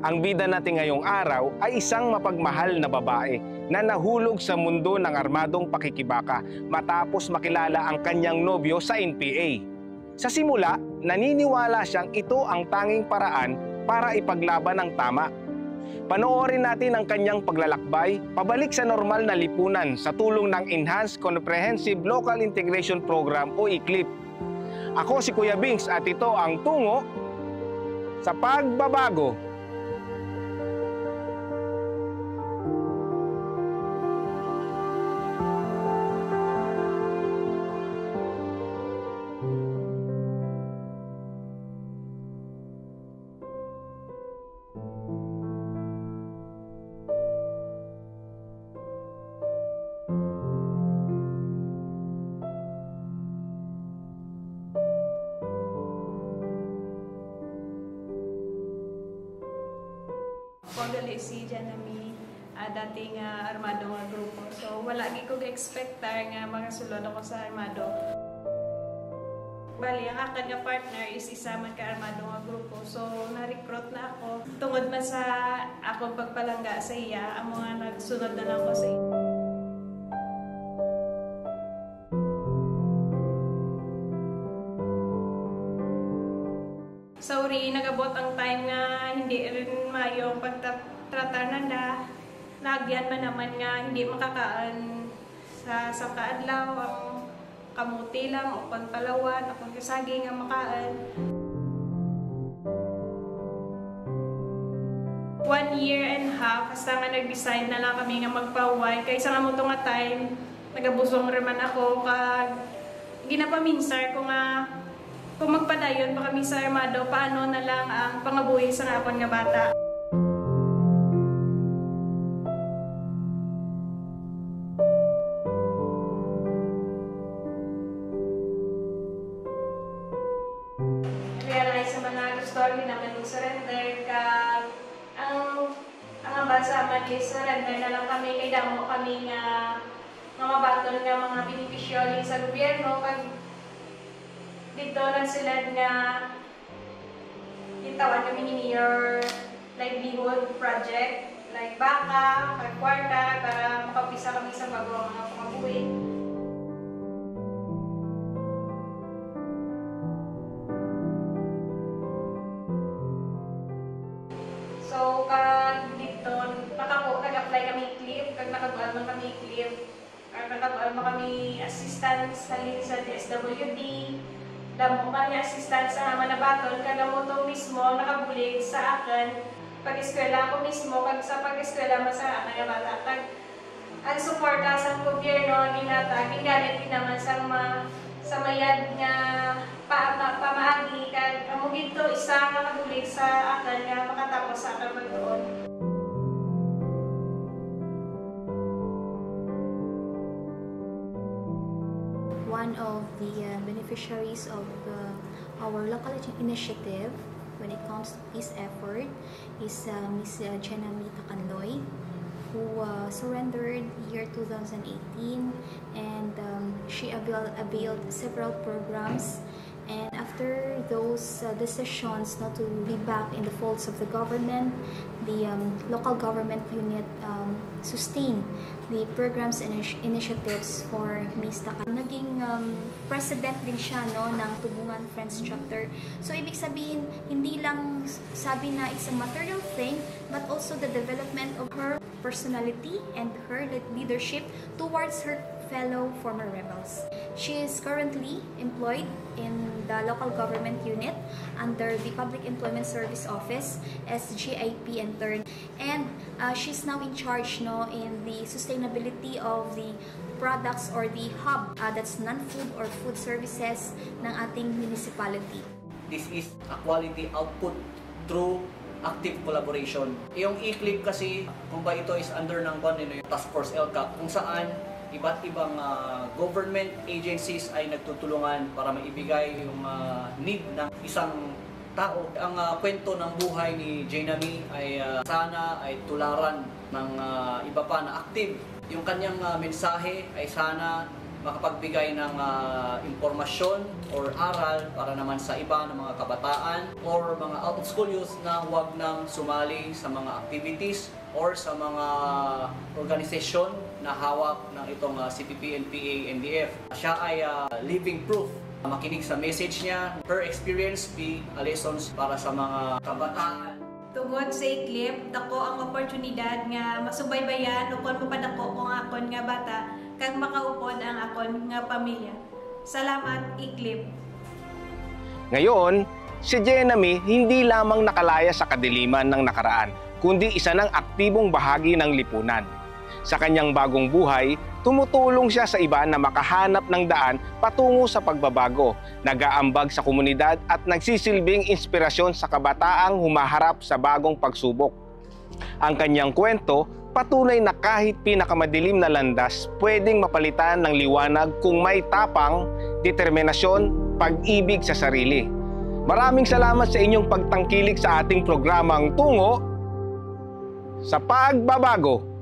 Ang bida natin ngayong araw ay isang mapagmahal na babae na nahulog sa mundo ng armadong pakikibaka matapos makilala ang kanyang nobyo sa NPA. Sa simula, naniniwala siyang ito ang tanging paraan para ipaglaban ang tama. Panoorin natin ang kanyang paglalakbay pabalik sa normal na lipunan sa tulong ng Enhanced Comprehensive Local Integration Program o ECLIP. Ako si Kuya Bings at ito ang tungo sa pagbabago. Dali si Janami, dating armado nga grupo. So wala gi ko expectar nga mga sulod ako sa armado. Bali, ang akan nga partner is isa man ka armado nga grupo. So na-recruit na ako. Tungod man sa akong pagpalangga sa iya, ang mga nagsunod na lang ko sa iya. Sorry, nagabot ang time nga hindi rin mayong pagtratar na nagyan man naman nga hindi makakaan sa kaadlaw ang kamuti lang o pagpalawan o pagkasagi nga makaan. 1 year and a half, basta nga nag-decide na lang kami nga magpaway. Kaysa nga mo nga time, nagabusong rin man ako kag ginapaminsar ko nga kung magpadayon pa kami sa armado, paano na lang ang pangabuhi sa akon nga bata. Realize naman na gusto rin naman yung surrender kag ang basa man is surrender na lang kami kay damo kami nga mabatol nga mga beneficiary sa gobyerno kag dito lang sila nga itawan kami ni your livelihood project like baka, kwarta para makapisa kami sa bago mga pangabuhi. So kag dito nag-apply kami clip kag nakabuan man kami clip kag nakabuan man kami assistance sa DSWD. Damo kami assistance sa mga nabatol, kada mo to mismo nakabulig sa akin pag-eskwela ko mismo, kag sa pag-eskwela mo sa akin nga bata. Kag ang suporta sa gobyerno ginata, gingalit din naman sa mayad nga pamaagi, kag amo dito isa nakabulig sa akin nga makatapos sa akin magdoon. One of the beneficiaries of our local initiative when it comes to peace effort is Ms. Janami Takanloy, who surrendered year 2018, and she availed several programs. And after those decisions not to be back in the folds of the government, the local government unit sustained the programs and initiatives for Ms. Takan. Naging president din siya ng Tubungan Friends Chapter. So ibig sabihin, hindi lang sabi na it's a material thing, but also the development of her personality and her leadership towards her fellow former rebels. She is currently employed in the local government unit under the Public Employment Service Office, SGIP and third, and she's now in charge in the sustainability of the products or the hub that's non-food or food services ng ating municipality. This is a quality output through active collaboration. Yung ECLIP kasi, kung ba ito is under ng Task Force LCAP, kung saan iba't ibang government agencies ay nagtutulungan para maibigay yung need ng isang tao. Ang kwento ng buhay ni Janami ay sana ay tularan ng iba pa na active. Yung kanyang mensahe ay sana makapagbigay ng impormasyon or aral para naman sa iba ng mga kabataan or mga out-of-school youth na huwag nang sumali sa mga activities or sa mga organisasyon na hawak ng itong CPP, NPA, NDF. Siya ay living proof. Makinig sa message niya, her experience be lessons para sa mga kabataan. Tungod sa iklip, dako ang oportunidad nga masubaybayan o kon mapadako kung akon nga bata kag makaupod ang akon nga pamilya. Salamat, iklip. Ngayon, si Jenamy hindi lamang nakalaya sa kadiliman ng nakaraan, kundi isa ng aktibong bahagi ng lipunan. Sa kanyang bagong buhay, tumutulong siya sa iba na makahanap ng daan patungo sa pagbabago, nag-aambag sa komunidad at nagsisilbing inspirasyon sa kabataang humaharap sa bagong pagsubok. Ang kanyang kwento, patunay na kahit pinakamadilim na landas, pwedeng mapalitan ng liwanag kung may tapang, determinasyon, pag-ibig sa sarili. Maraming salamat sa inyong pagtangkilik sa ating programang Tungo sa Pagbabago.